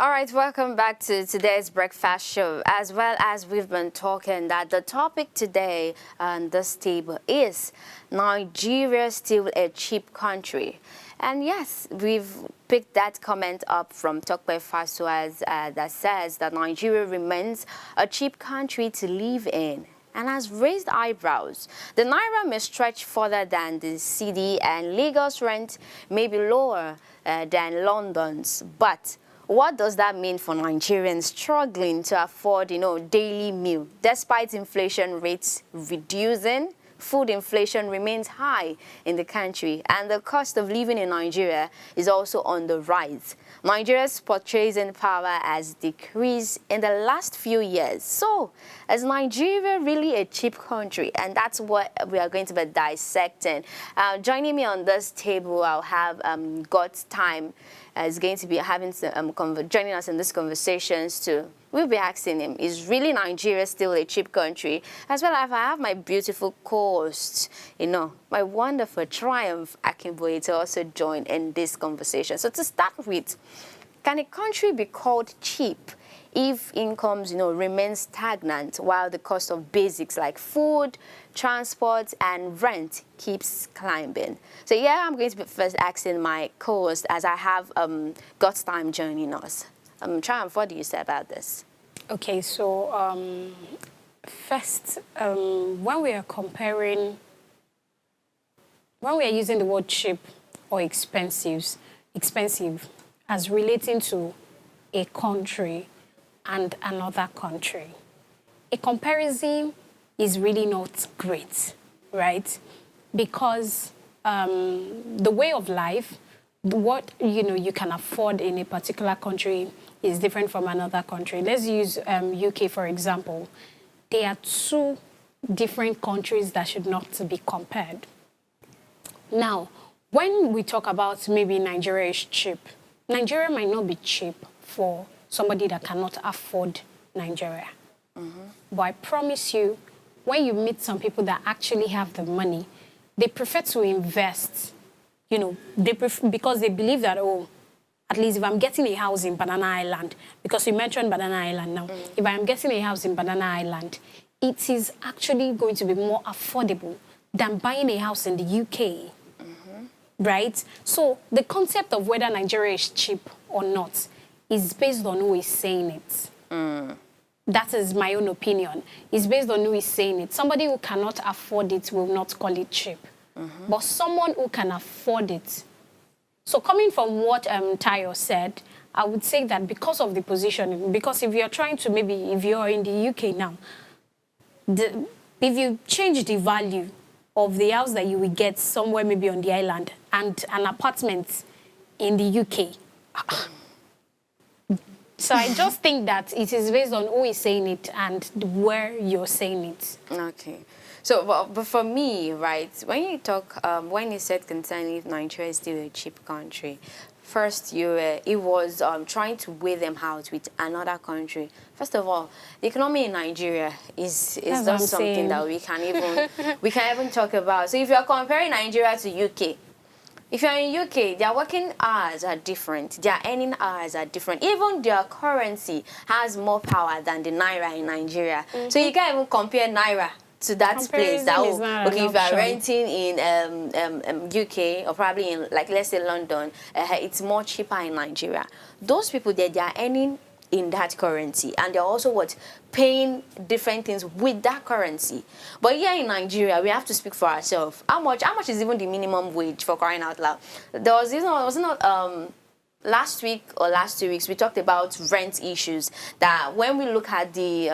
All right, welcome back to today's breakfast show. As well as we've been talking that the topic today on this table is Nigeria still a cheap country? And yes, we've picked that comment up from Tokpe Fasuaz that says that Nigeria remains a cheap country to live in and has raised eyebrows. The Naira may stretch further than the cedi and Lagos rent may be lower than London's, but what does that mean for Nigerians struggling to afford, daily meal? Despite inflation rates reducing, food inflation remains high in the country, and the cost of living in Nigeria is also on the rise. Nigeria's purchasing power has decreased in the last few years. So, is Nigeria really a cheap country? And that's what we are going to be dissecting. Joining me on this table, I'll have God's Time is going to be having joining us in these conversations too. We'll be asking him, is really Nigeria still a cheap country? As well as I have my beautiful co-host, my wonderful Triumph Akinboye to also join in this conversation. So to start with, can a country be called cheap if incomes, remain stagnant while the cost of basics like food, transport, and rent keeps climbing? So yeah, I'm going to be first asking my co-host as I have God's Time joining us. Triumph, what do you say about this? Okay, so first, when we are using the word cheap or expensive as relating to a country and another country, a comparison is really not great, right? Because the way of life, what you can afford in a particular country is different from another country. Let's use UK for example. They are two different countries that should not be compared. Now, when we talk about maybe Nigeria is cheap, Nigeria might not be cheap for somebody that cannot afford Nigeria. Mm-hmm. But I promise you, when you meet some people that actually have the money, they prefer to invest. Because they believe that, at least if I'm getting a house in Banana Island, because you mentioned Banana Island now, if I'm getting a house in Banana Island, it is actually going to be more affordable than buying a house in the UK, right? So the concept of whether Nigeria is cheap or not is based on who is saying it. That is my own opinion. It's based on who is saying it. Somebody who cannot afford it will not call it cheap. But someone who can afford it. So coming from what Tayo said, I would say that because of the positioning, because if you're trying to if you're in the UK now, if you change the value of the house that you will get somewhere maybe on the island and an apartment in the UK, so I just think that it is based on who is saying it and where you're saying it. Okay. So, but for me, right, when you talk, when you said concerning if Nigeria is still a cheap country, first it was trying to weigh them out with another country. First of all, the economy in Nigeria is not something that we can even talk about. So if you are comparing Nigeria to UK, if you're in UK, their working hours are different, their earning hours are different. Even their currency has more power than the Naira in Nigeria. So you can't even compare Naira to that place that if you are renting in UK or probably in, like, let's say London, it's more cheaper in Nigeria. Those people they are earning in that currency, and they're also paying different things with that currency. But here in Nigeria, we have to speak for ourselves. How much is even the minimum wage, for crying out loud? There was last week or last 2 weeks, we talked about rent issues, that when we look at the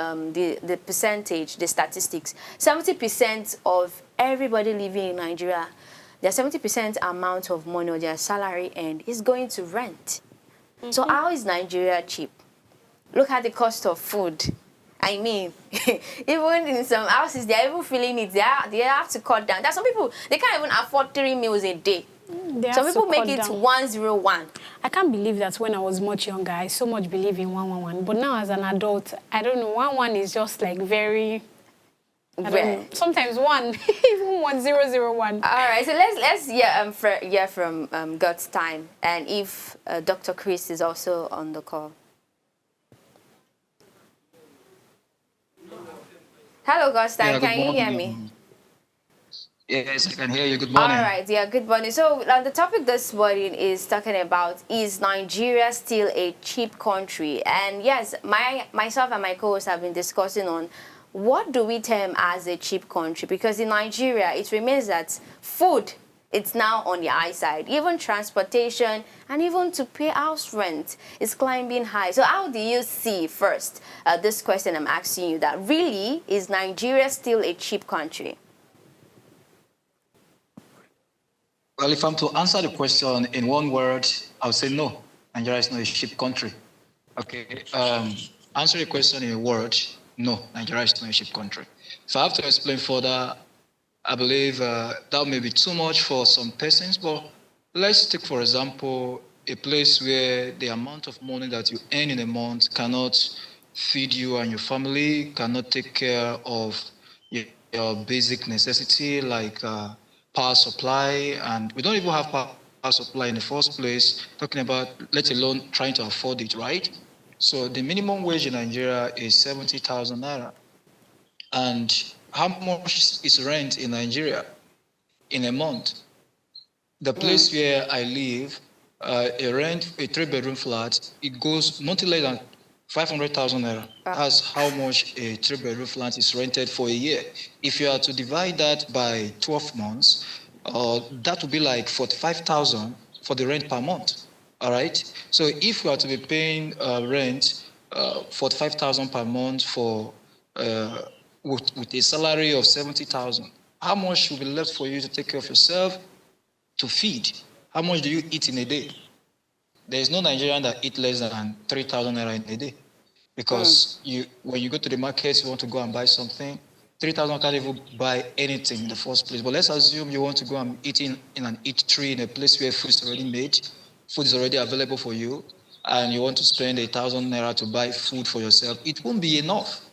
percentage, the statistics, 70% of everybody living in Nigeria, their 70% amount of money or their salary earned is going to rent. So how is Nigeria cheap? Look at the cost of food. I mean, even in some houses, they're even feeling it. They have to cut down. There are some people, they can't even afford 3 meals a day. Some people make it 101. I can't believe that when I was much younger, I so much believe in 111. But now as an adult, I don't know, 111 is just like very... Sometimes one, even 1001. All right, so let's hear from God's Time, and if Dr. Chris is also on the call. Hello, Gostan. Yeah, good Can you hear me? morning. Yes, I can hear you. Good All morning. right, yeah, good morning. So the topic this morning is talking about, is Nigeria still a cheap country? And yes, myself and my co-host have been discussing on what do we term as a cheap country, because in Nigeria it remains that food, it's now on the high side. Even transportation and even to pay house rent is climbing high. So how do you see first this question I'm asking you, that really is Nigeria still a cheap country? Well, if I'm to answer the question in one word, I would say no. Nigeria is not a cheap country. Okay. Answer the question in a word, no. Nigeria is not a cheap country. If I have to explain further, I believe that may be too much for some persons, but let's take, for example, a place where the amount of money that you earn in a month cannot feed you and your family, cannot take care of your basic necessity like power supply, and we don't even have power supply in the first place, talking about, let alone trying to afford it, right? So the minimum wage in Nigeria is 70,000 naira. And how much is rent in Nigeria in a month? The place where I live, a three-bedroom flat, it goes not less than 500,000 naira. That's how much a three-bedroom flat is rented for a year. If you are to divide that by 12 months, that would be like 45,000 for the rent per month. All right. So if you are to be paying rent 45,000 per month for with a salary of 70,000, how much will be left for you to take care of yourself, to feed? How much do you eat in a day? There is no Nigerian that eat less than 3,000 naira in a day, because when you go to the market, you want to go and buy something, 3,000 can't even buy anything in the first place. But let's assume you want to go and eat in an eatery in a place where food is already made, food is already available for you, and you want to spend 1,000 naira to buy food for yourself. It won't be enough,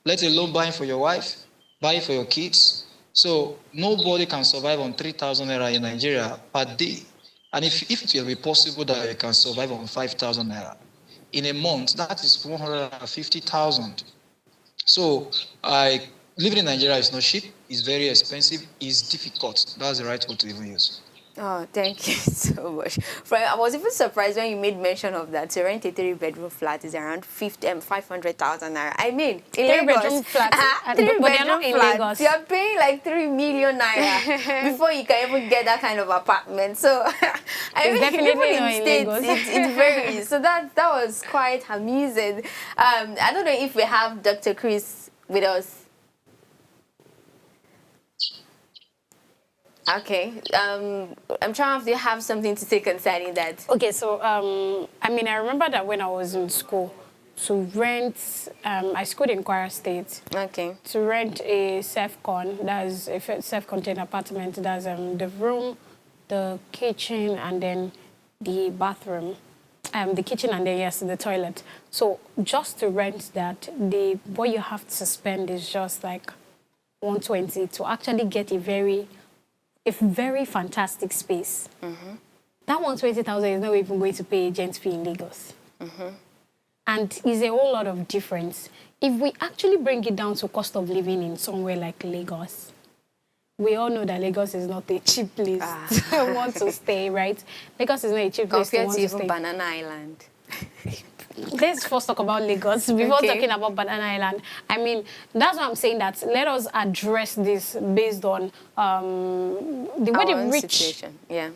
let alone buying for your wife, buying for your kids. So nobody can survive on 3,000 naira in Nigeria per day. And if it will be possible that you can survive on 5,000 naira in a month, that is 150,000. So living in Nigeria is not cheap, it's very expensive, it's difficult. That's the right word to even use. Oh, thank you so much. I was even surprised when you made mention of that. To rent a three-bedroom flat is around 500,000 naira. I mean, in Three-bedroom Lagos, flat, but they're three-bedroom not in flat, Lagos. you're paying like 3 million naira before you can even get that kind of apartment. So, I mean, definitely even not in in states, Lagos. it varies. So that was quite amusing. I don't know if we have Dr. Chris with us. Okay. I'm trying to have something to say concerning that. Okay, so I mean, I remember that when I was in school, to rent, I schooled in Kwara State. Okay. To rent a that's a self-contained apartment. That's the room, the kitchen, and then the bathroom. The kitchen and then yes, the toilet. So just to rent that, what you have to spend is just like 120 to actually get a very fantastic space. That 120,000 is not even going to pay agent fee in Lagos. And it's a whole lot of difference. If we actually bring it down to cost of living in somewhere like Lagos, we all know that Lagos is not a cheap place to want to stay, right? Lagos is not a cheap place to Compared want to to even stay. Banana Island. Let's first talk about Lagos before talking about Banana Island. I mean, that's why I'm saying that let us address this based on the way the rich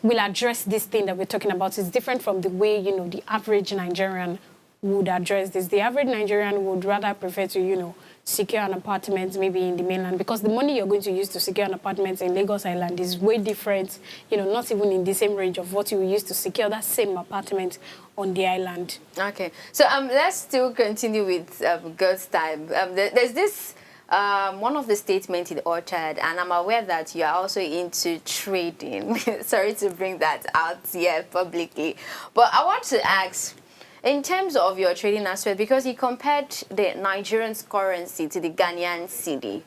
will address this thing that we're talking about. Is different from the way, the average Nigerian would address this. The average Nigerian would rather prefer to, secure an apartment maybe in the mainland, because the money you're going to use to secure an apartment in Lagos Island is way different, not even in the same range of what you will use to secure that same apartment on the island. Okay, so let's still continue with Girls' Time. There's this one of the statements in Orchard, and I'm aware that you are also into trading. Sorry to bring that out here publicly, but I want to ask, in terms of your trading aspect, because you compared the Nigerian currency to the Ghanaian cedi,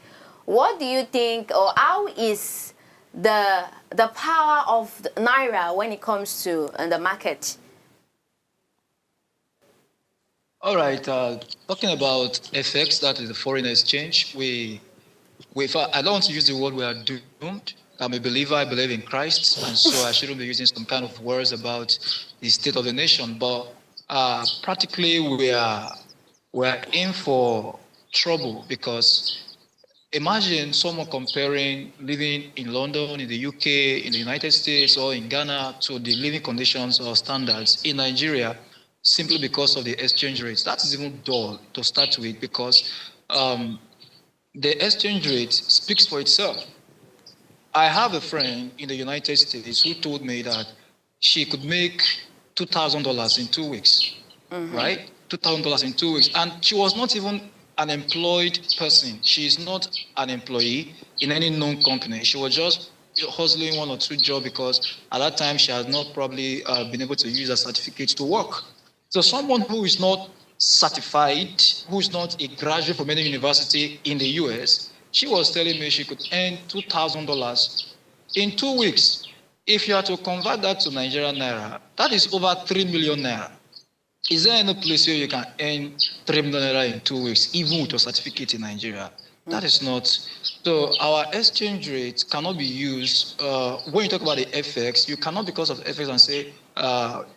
what do you think, or how is the power of the Naira when it comes to the market? All right. Talking about FX, that is the foreign exchange. I don't want to use the word we are doomed. I'm a believer. I believe in Christ, and so I shouldn't be using some kind of words about the state of the nation. But practically, we are in for trouble because imagine someone comparing living in London, in the UK, in the United States, or in Ghana to the living conditions or standards in Nigeria simply because of the exchange rates. That is even dull to start with because the exchange rate speaks for itself. I have a friend in the United States who told me that she could make $2,000 in 2 weeks, right? $2,000 in 2 weeks. And she was not even an employed person. She is not an employee in any known company. She was just hustling one or two jobs because at that time she had not probably been able to use a certificate to work. So someone who is not certified, who is not a graduate from any university in the US, she was telling me she could earn $2,000 in 2 weeks. If you are to convert that to Nigerian naira, that is over 3 million naira. Is there any place where you can earn 3 million naira in 2 weeks, even with your certificate in Nigeria? That is not. So our exchange rate cannot be used. When you talk about the FX, you cannot, because of FX, and say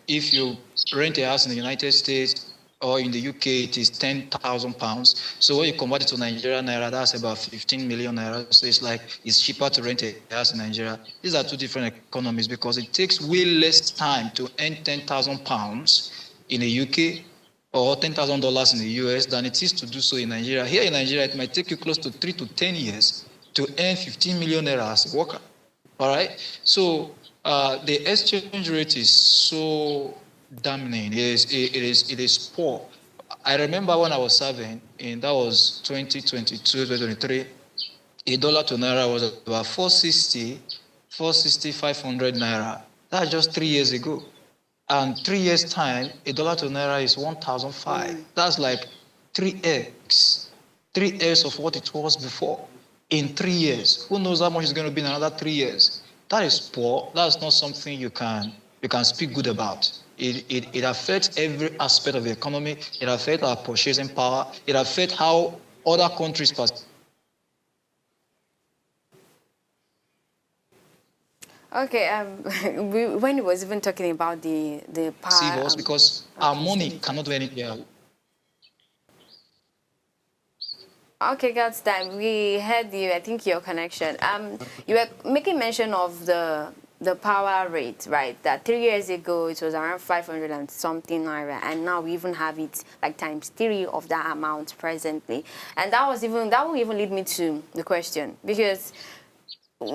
if you rent a house in the United States or in the UK, it is £10,000. So when you convert it to Nigerian naira, that's about 15 million naira. So it's like it's cheaper to rent a house in Nigeria. These are two different economies because it takes way less time to earn £10,000 in the UK or $10,000 in the US than it is to do so in Nigeria. Here in Nigeria, it might take you close to 3 to 10 years to earn 15 million naira as a worker. All right. So the exchange rate is so damning. It is poor. I remember when I was serving, and that was 2022, 2023, a dollar to naira was about 460, 500 naira. That's just 3 years ago. And 3 years' time, a dollar to naira is 1,005. That's like 3x, 3x of what it was before in 3 years. Who knows how much it's going to be in another 3 years? That is poor. That's not something you can speak good about. It affects every aspect of the economy. It affects our purchasing power. It affects how other countries perceive. Okay, when he was even talking about the power, Us because our money cannot do anything else. Okay, God's time. We heard you. I think your connection. You were making mention of the power rate, right? That 3 years ago it was around 500 and something naira, and now we even have it like times 3 of that amount presently. And that will even lead me to the question, because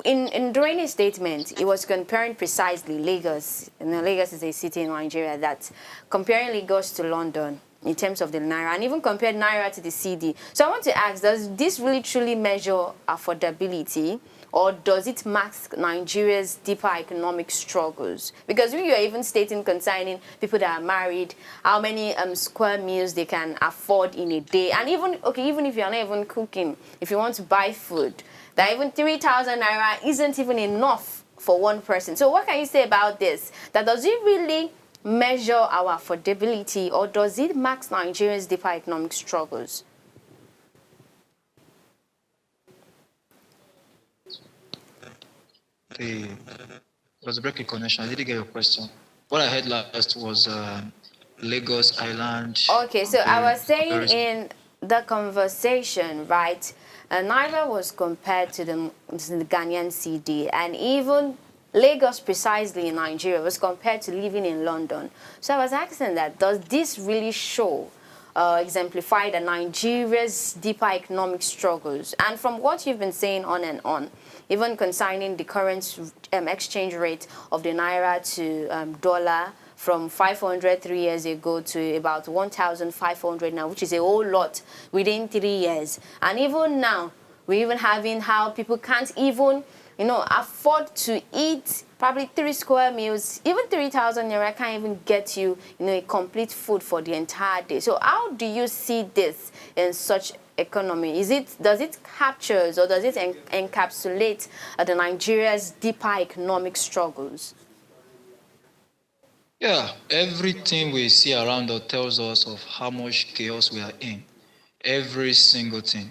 in during his statement, he was comparing precisely Lagos. Lagos is a city in Nigeria, that comparing Lagos to London in terms of the naira, and even compared naira to the CD. So I want to ask, does this really truly measure affordability, or does it mask Nigeria's deeper economic struggles? Because we are even stating concerning people that are married, how many square meals they can afford in a day, and even if you're not even cooking, if you want to buy food, that even 3,000 naira isn't even enough for one person. So what can you say about this? That does it really measure our affordability, or does it mask Nigeria's deeper economic struggles? There was a breaking connection. I didn't get your question. What I heard last was Lagos Island. Okay, so I was saying in the conversation, right, Naira was compared to the Ghanaian CD, and even Lagos precisely in Nigeria was compared to living in London. So I was asking that, does this really show, exemplify the Nigeria's deeper economic struggles? And from what you've been saying on and on, even concerning the current exchange rate of the Naira to dollar, from 500 3 years ago to about 1,500 now, which is a whole lot within 3 years. And even now, we're even having how people can't even, afford to eat probably 3 square meals. Even 3,000 naira can't even get you, a complete food for the entire day. So how do you see this in such economy? Does it capture, or does it encapsulate the Nigeria's deeper economic struggles? Yeah, everything we see around us tells us of how much chaos we are in. Every single thing.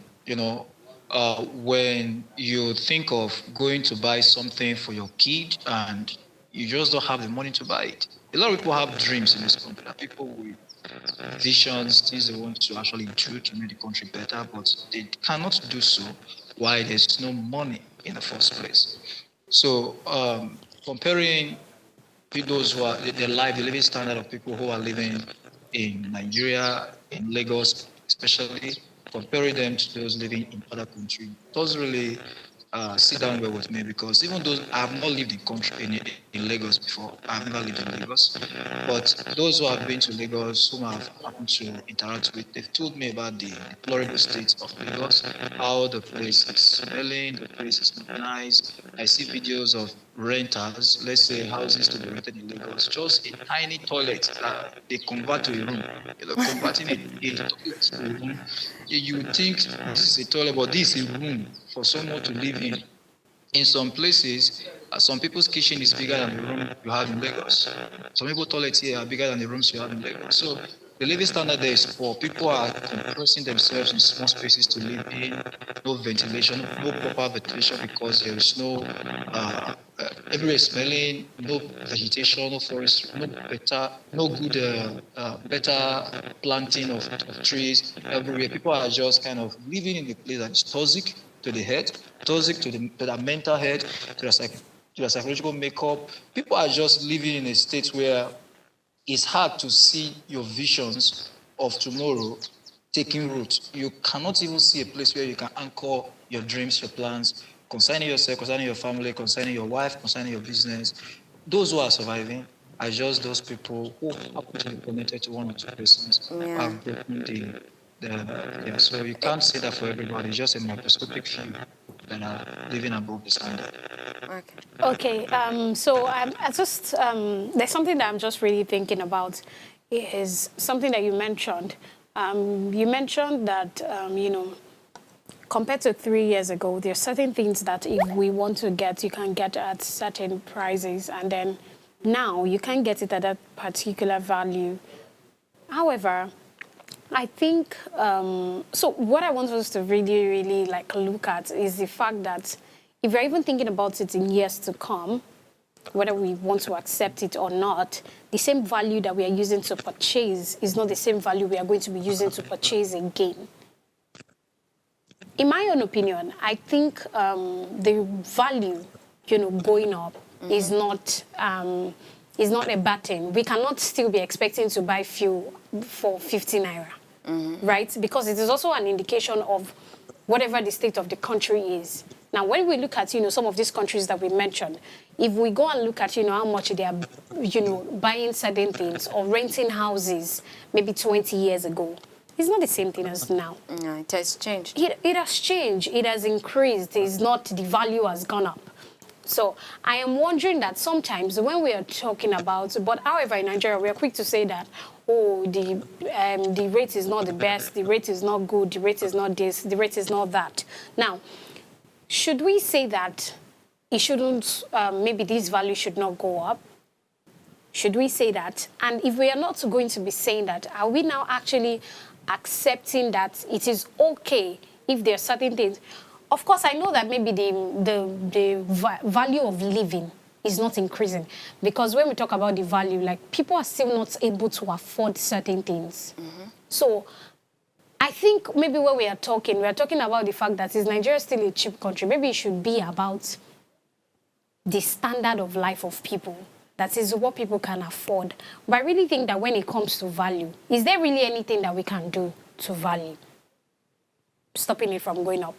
When you think of going to buy something for your kid and you just don't have the money to buy it. A lot of people have dreams in this country. There are people with visions, things they want to actually do to make the country better, but they cannot do so while there's no money in the first place. So comparing those who are the living standard of people who are living in Nigeria, in Lagos, especially comparing them to those living in other countries, doesn't really sit down well with me because even though I have not lived in Lagos before, I have never lived in Lagos, but those who have been to Lagos, whom I've happened to interact with, they've told me about the deplorable state of Lagos, how the place is smelling, the place is not nice. I see videos of renters, let's say houses to be rented in Lagos, just a tiny toilet that they convert to a room. Converting a toilet to a room, you would think this is a toilet, but this is a room for someone to live in. In some places, some people's kitchen is bigger than the room you have in Lagos. Some people's toilets here are bigger than the rooms you have in Lagos. So the living standard there is poor. People are compressing themselves in small spaces to live in. No ventilation, no proper ventilation because there is no everywhere is smelling, no vegetation, no forest, no good, better planting of trees everywhere. People are just kind of living in a place that is toxic to the head, toxic to the mental head, to the psychological makeup. People are just living in a state where it's hard to see your visions of tomorrow taking root. You cannot even see a place where you can anchor your dreams, your plans, concerning yourself, concerning your family, concerning your wife, concerning your business. Those who are surviving are just those people who happen to be connected to one or two persons who have broken yeah. So you can't say that for everybody. It's just a microscopic few that are living above the standard. Okay, so I just there's something that I'm just really thinking about is something that you mentioned. You mentioned that compared to 3 years ago, there are certain things that if we want to get, you can get at certain prices, and then now you can't get it at that particular value. However, I think so. What I want us to really, really look at is the fact that if we're even thinking about it in years to come, whether we want to accept it or not, the same value that we are using to purchase is not the same value we are going to be using to purchase again. In my own opinion, I think the value, going up is not a bad thing. We cannot still be expecting to buy fuel for 50 naira, right? Because it is also an indication of whatever the state of the country is. Now, when we look at, some of these countries that we mentioned, if we go and look at, how much they are, buying certain things or renting houses maybe 20 years ago, it's not the same thing as now. No, it has changed. It has changed. It has increased. It's not, the value has gone up. So I am wondering that sometimes when we are talking about, but however in Nigeria, we are quick to say that, the rate is not the best, the rate is not good, the rate is not this, the rate is not that. Now, should we say that it shouldn't, maybe this value should not go up? Should we say that? And if we are not going to be saying that, are we now actually accepting that it is okay if there are certain things? Of course, I know that maybe the value of living is not increasing, because when we talk about the value, people are still not able to afford certain things. So I think maybe when we are talking about the fact that is Nigeria still a cheap country? Maybe it should be about the standard of life of people. That is what people can afford. But I really think that when it comes to value, is there really anything that we can do to value, stopping it from going up?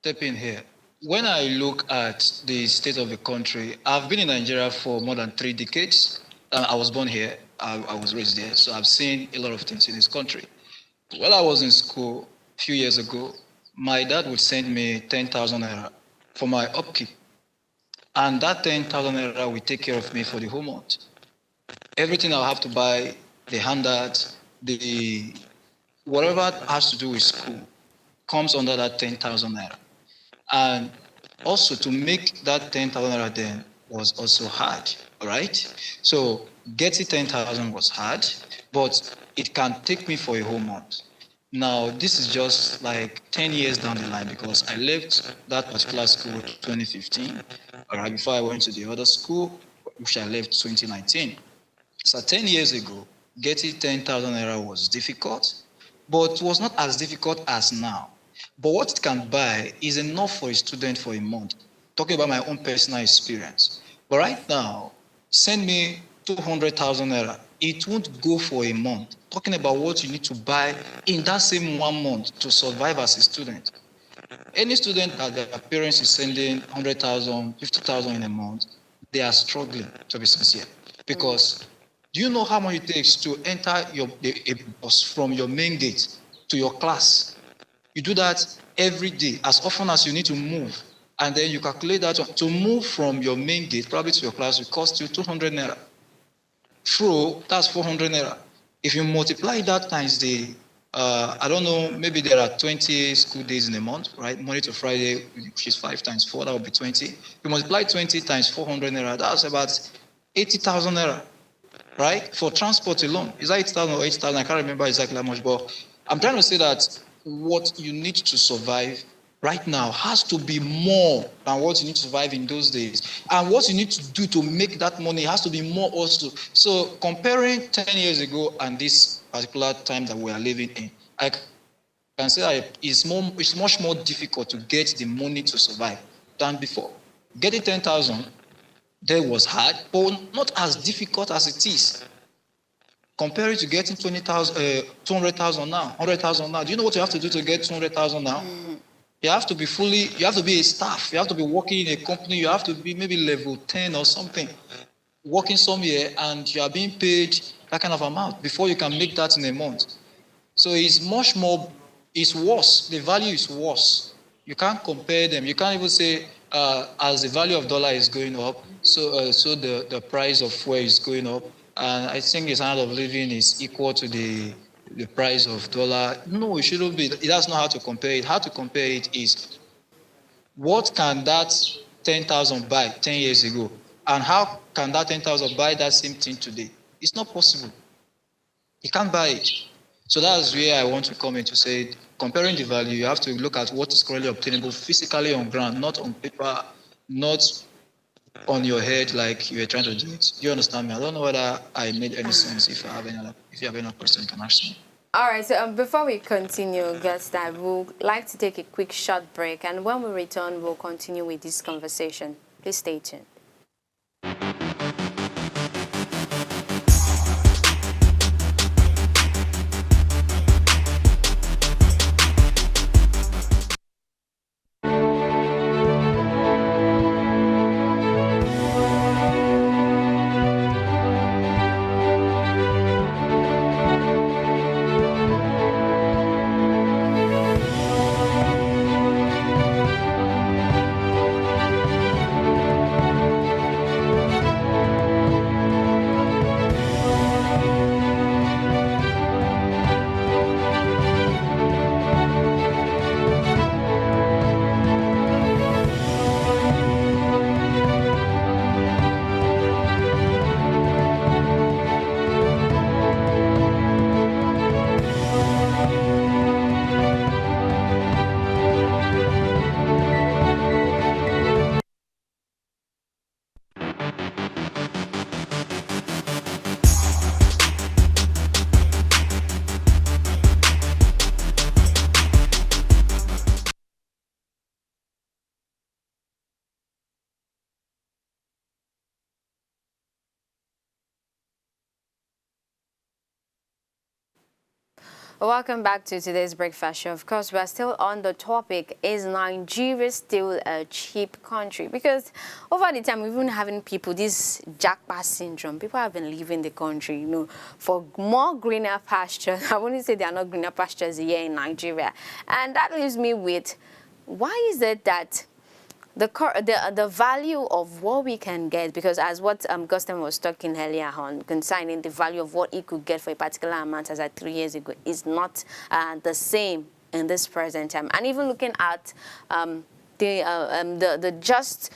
Step in here. When I look at the state of the country, I've been in Nigeria for more than 3 decades. I was born here. I was raised there. So I've seen a lot of things in this country. While I was in school a few years ago, my dad would send me 10,000 naira for my upkeep. And that 10,000 naira will take care of me for the whole month. Everything I'll have to buy, the handouts, whatever has to do with school comes under that 10,000 naira. And also to make that 10,000 naira then was also hard, all right? So getting 10,000 was hard, but it can take me for a whole month. Now, this is just like 10 years down the line because I left that particular school 2015, all right, before I went to the other school, which I left 2019. So 10 years ago, getting 10,000 naira was difficult, but was not as difficult as now. But what it can buy is enough for a student for a month. Talking about my own personal experience. But right now, send me 200,000 naira. It won't go for a month. Talking about what you need to buy in that same 1 month to survive as a student. Any student that their parents is sending 100,000, 50,000 in a month, they are struggling, to be sincere. Because do you know how much it takes to enter a bus from your main gate to your class? You do that every day, as often as you need to move. And then you calculate that to move from your main gate, probably to your class, will cost you 200 naira. Through, that's 400 naira. If you multiply that times I don't know, maybe there are 20 school days in a month, right? Monday to Friday, which is 5 times 4, that would be 20. If you multiply 20 times 400 naira, that's about 80,000 naira, right? For transport alone. Is that 8,000 or 8,000? I can't remember exactly how much, but I'm trying to say that what you need to survive right now has to be more than what you need to survive in those days. And what you need to do to make that money has to be more also. So comparing 10 years ago and this particular time that we are living in, I can say that it's much more difficult to get the money to survive than before. Getting 10,000 there was hard, but not as difficult as it is. Compare it to getting 200,000 now, 100,000 now. Do you know what you have to do to get 200,000 now? You have to be a staff. You have to be working in a company. You have to be maybe level 10 or something, working somewhere, and you are being paid that kind of amount before you can make that in a month. So it's much more, it's worse. The value is worse. You can't compare them. You can't even say, as the value of dollar is going up, so the price of fuel is going up. And I think the standard of living is equal to the price of dollar. No, it shouldn't be. That's not how to compare it. How to compare it is what can that 10,000 buy 10 years ago? And how can that 10,000 buy that same thing today? It's not possible. You can't buy it. So that's where I want to come in to say, comparing the value, you have to look at what is currently obtainable physically on ground, not on paper, not on your head like you were trying to do it. Do you understand me? I don't know whether I made any sense. If you have any question, you can ask me. All right, so before we continue, Gusta, we'd like to take a quick short break, and when we return, we'll continue with this conversation. Please stay tuned. Welcome back to today's breakfast show. Of course, we are still on the topic, is Nigeria still a cheap country? Because over the time, we've been having people, this jackpot syndrome, people have been leaving the country, you know, for more greener pastures. I wouldn't say there are not greener pastures here in Nigeria. And that leaves me with, why is it that the value of what we can get, because as what Gustam was talking earlier on concerning the value of what he could get for a particular amount as at 3 years ago is not the same in this present time. And even looking at the just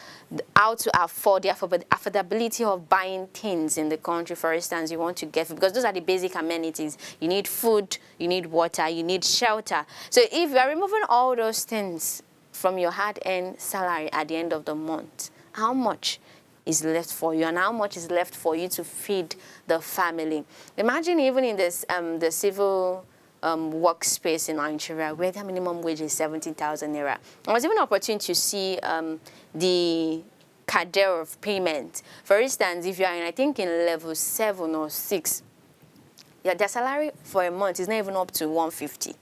how to afford the affordability of buying things in the country. For instance, you want to get food, because those are the basic amenities. You need food, you need water, you need shelter. So if you are removing all those things from your hard-earned salary at the end of the month, how much is left for you, and how much is left for you to feed the family? Imagine even in this the civil workspace in Nigeria, where the minimum wage is 17,000 naira. I was even opportune to see the cadre of payment. For instance, if you are in, I think, in level 7 or 6, their salary for a month is not even up to 150.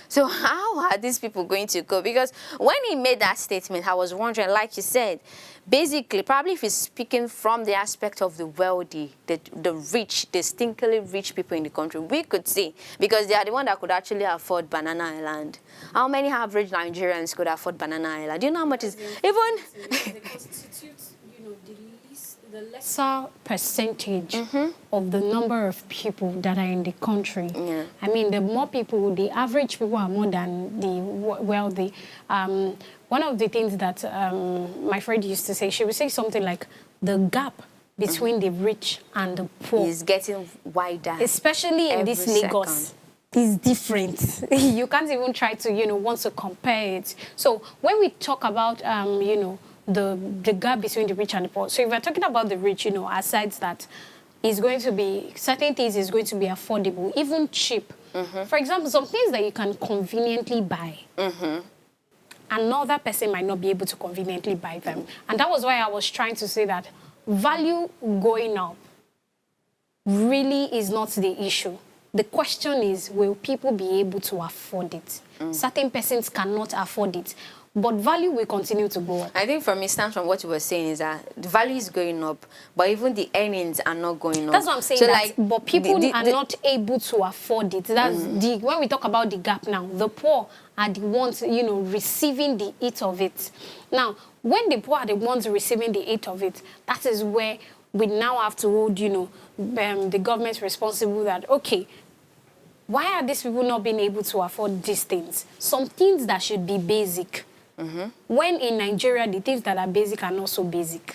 So how are these people going to go? Because when he made that statement, I was wondering, like you said, basically, probably if he's speaking from the aspect of the wealthy, the rich, the stinkily rich people in the country, we could say, because they are the one that could actually afford Banana Island. How many average Nigerians could afford Banana Island? Do you know how much is even? They constitute, the lesser percentage of the number of people that are in the country. Yeah. I mean, the more people, the average people are more than the wealthy. One of the things that my friend used to say, she would say something like, the gap between the rich and the poor is getting wider. Especially in this Lagos. Is different. You can't even try to, want to compare it. So when we talk about, the gap between the rich and the poor. So if we're talking about the rich, aside that is going to be, certain things is going to be affordable, even cheap. For example, some things that you can conveniently buy. Another person might not be able to conveniently buy them. And that was why I was trying to say that value going up really is not the issue. The question is, will people be able to afford it? Certain persons cannot afford it. But value will continue to go up. I think from instance, from what you were saying, is that the value is going up, but even the earnings are not going up. That's what I'm saying. So but people are not able to afford it. That's when we talk about the gap now, the poor are the ones, receiving the hit of it. Now, when the poor are the ones receiving the hit of it, that is where we now have to hold, the government responsible that, okay, why are these people not being able to afford these things? Some things that should be basic. When in Nigeria, the things that are basic are not so basic.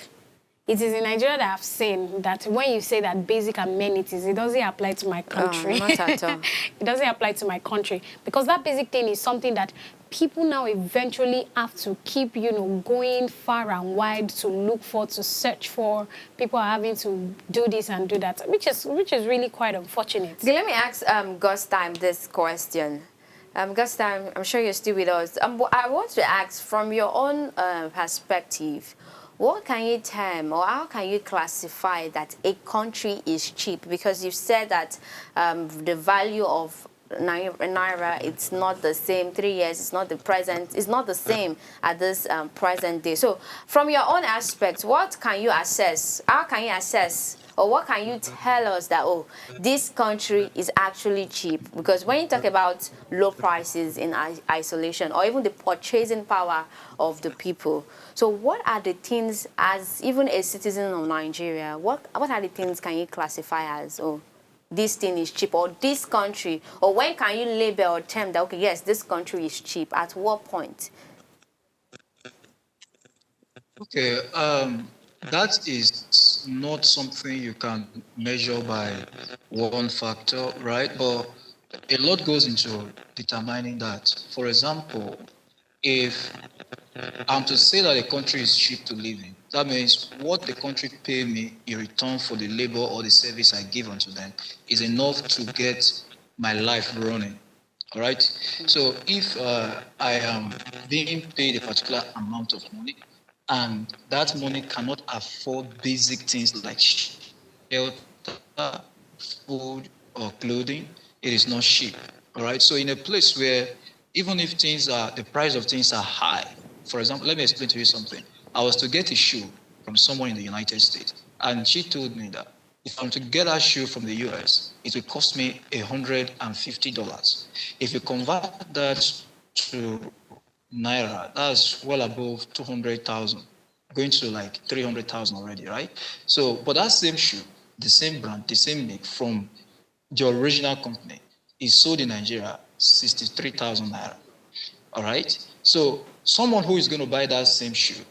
It is in Nigeria that I've seen that when you say that basic amenities, it doesn't apply to my country. Not at all. It doesn't apply to my country. Because that basic thing is something that people now eventually have to keep, going far and wide to look for, to search for. People are having to do this and do that, which is really quite unfortunate. Okay, let me ask Gustam this question. Gustam, I'm sure you're still with us. I want to ask, from your own perspective, what can you term or how can you classify that a country is cheap? Because you said that the value of Naira, it's not the same. 3 years, it's not the present. It's not the same at this present day. So from your own aspect, what can you assess? How can you assess? Or what can you tell us that, this country is actually cheap? Because when you talk about low prices in isolation, or even the purchasing power of the people, so what are the things, as even a citizen of Nigeria, what are the things can you classify as, this thing is cheap, or this country, or when can you label or term that, okay, yes, this country is cheap? At what point? Okay, that is not something you can measure by one factor, right? But a lot goes into determining that. For example, if I'm to say that a country is cheap to live in, that means what the country pay me in return for the labor or the service I give unto them is enough to get my life running. All right? So if I am being paid a particular amount of money, and that money cannot afford basic things like shelter, food, or clothing, it is not cheap. All right. So in a place where even if the price of things are high, for example, let me explain to you something. I was to get a shoe from someone in the United States, and she told me that if I'm to get a shoe from the US, it will cost me $150. If you convert that to Naira, that's well above 200,000, going to like 300,000 already, right? So, but that same shoe, the same brand, the same make from the original company is sold in Nigeria, 63,000 Naira, all right? So someone who is going to buy that same shoe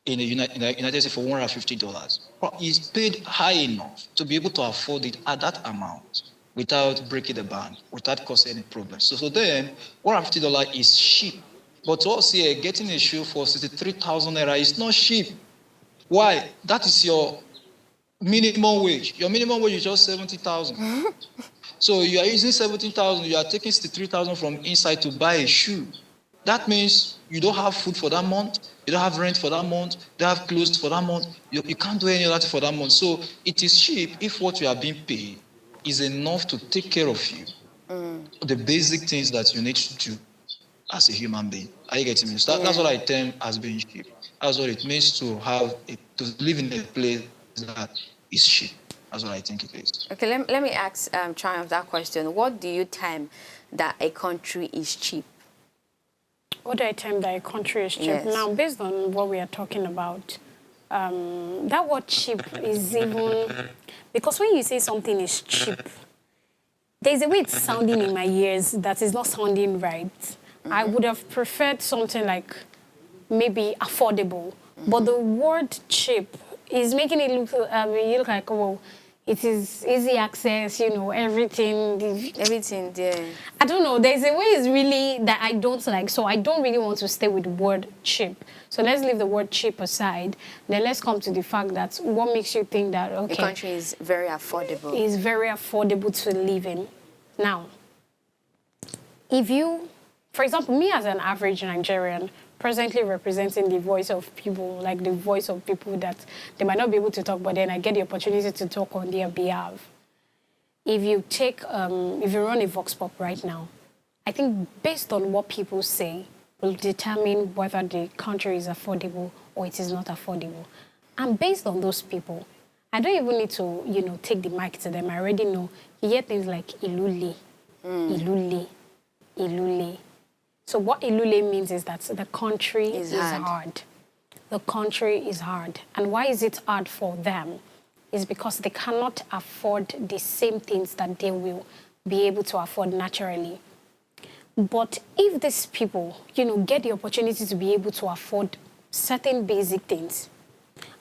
in the United States for $150 is paid high enough to be able to afford it at that amount without breaking the bank, without causing any problems. So then $150 is cheap. But to us here, getting a shoe for 63,000 naira is not cheap. Why? That is your minimum wage. Your minimum wage is just 70,000. So you are using 17,000, you are taking 63,000 from inside to buy a shoe. That means you don't have food for that month, you don't have rent for that month, you don't have clothes for that month, you can't do any of that for that month. So it is cheap if what you are being paid is enough to take care of you. The basic things that you need to do as a human being. Are you getting me? So that's what I term as being cheap. That's what it means to to live in a place that is cheap. That's what I think it is. Okay, let me ask Triumph that question. What do you term that a country is cheap? What do I term that a country is cheap? Yes. Now, based on what we are talking about, that word cheap is even... Because when you say something is cheap, there's a way it's sounding in my ears that is not sounding right. I would have preferred something like maybe affordable. But the word cheap is making it look, you look like, well, it is easy access, you know, everything. Everything there. I don't know. There's a way it's really that I don't like. So I don't really want to stay with the word cheap. So let's leave the word cheap aside. Then let's come to the fact that what makes you think that, okay, The country is very affordable. is very affordable to live in. Now, if you, for example, me as an average Nigerian, presently representing the voice of people, like the voice of people that they might not be able to talk, but then I get the opportunity to talk on their behalf. If you take, if you run a vox pop right now, I think based on what people say will determine whether the country is affordable or it is not affordable. And based on those people, I don't even need to, you know, take the mic to them. I already know. You hear things like ilule, ilule, ilule. So what ilule means is that the country is hard. The country is hard. And why is it hard for them? Is because they cannot afford the same things that they will be able to afford naturally. But if these people, you know, get the opportunity to be able to afford certain basic things.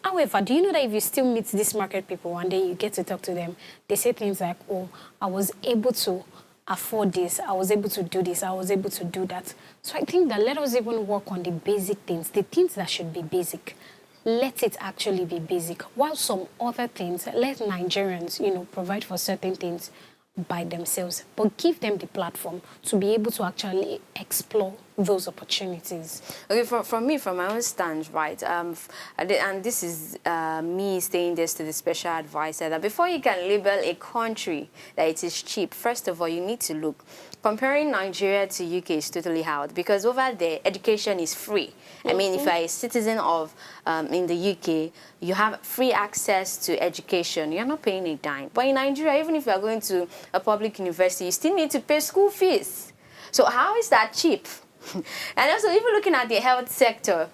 However, do you know that if you still meet these market people and then you get to talk to them, they say things like, oh, I was able to afford this, I was able to do this, I was able to do that. So I think that let us even work on the basic things, the things that should be basic. Let it actually be basic. While some other things, let Nigerians, you know, provide for certain things by themselves, but give them the platform to be able to actually explore those opportunities. Okay, from me, from my own stance, right, and this is me saying this to the special advisor, that before you can label a country that it is cheap, first of all, you need to look. Comparing Nigeria to UK is totally hard because over there, education is free. I mean, if you're a citizen of in the UK, you have free access to education. You're not paying a dime. But in Nigeria, even if you're going to a public university, you still need to pay school fees. So how is that cheap? And also, even looking at the health sector,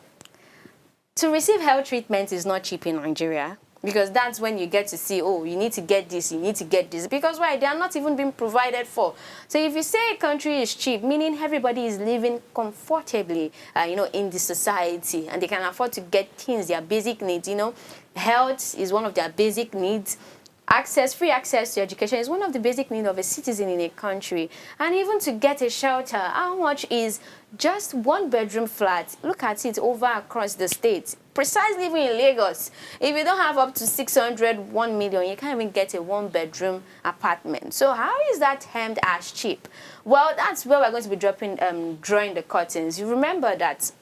to receive health treatment is not cheap in Nigeria. Because that's when you get to see, oh, you need to get this, you need to get this. Because why? They are not even being provided for. So if you say a country is cheap, meaning everybody is living comfortably, you know, in the society, and they can afford to get things, their basic needs, you know. Health is one of their basic needs. Free access to education is one of the basic needs of a citizen in a country. And even to get a shelter, how much is just one bedroom flat? Look at it over across the state. Precisely even in Lagos, if you don't have up to 600, 1 million, you can't even get a one-bedroom apartment. So how is that termed as cheap? Well, that's where we're going to be drawing the curtains. You remember that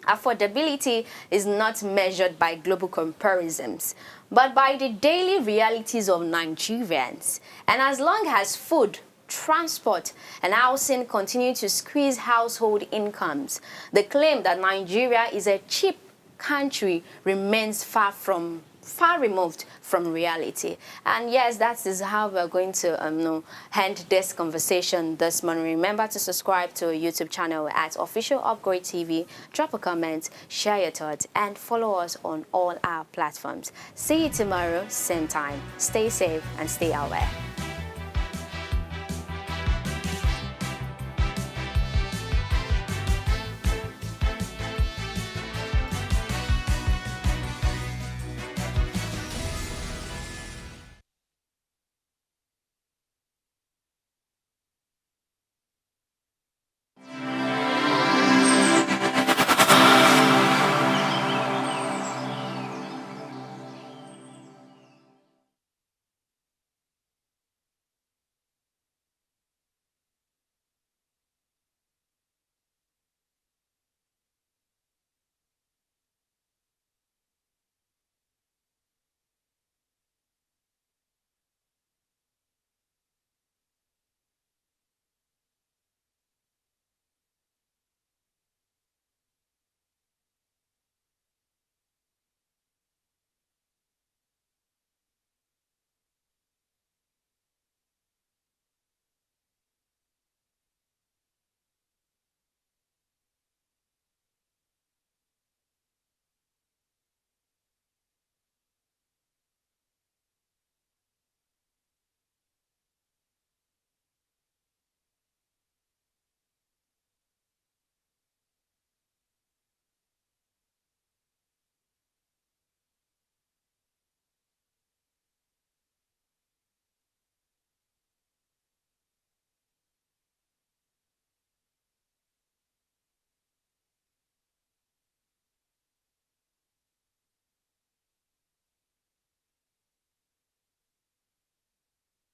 affordability is not measured by global comparisons, but by the daily realities of Nigerians. And as long as food, transport, and housing continue to squeeze household incomes, the claim that Nigeria is a cheap country remains far removed from reality. And yes, that is how we're going to end this conversation this morning. Remember to subscribe to our YouTube channel at Official Upgrade TV, drop a comment, share your thoughts, and follow us on all our platforms. See you tomorrow, same time. Stay safe and stay aware.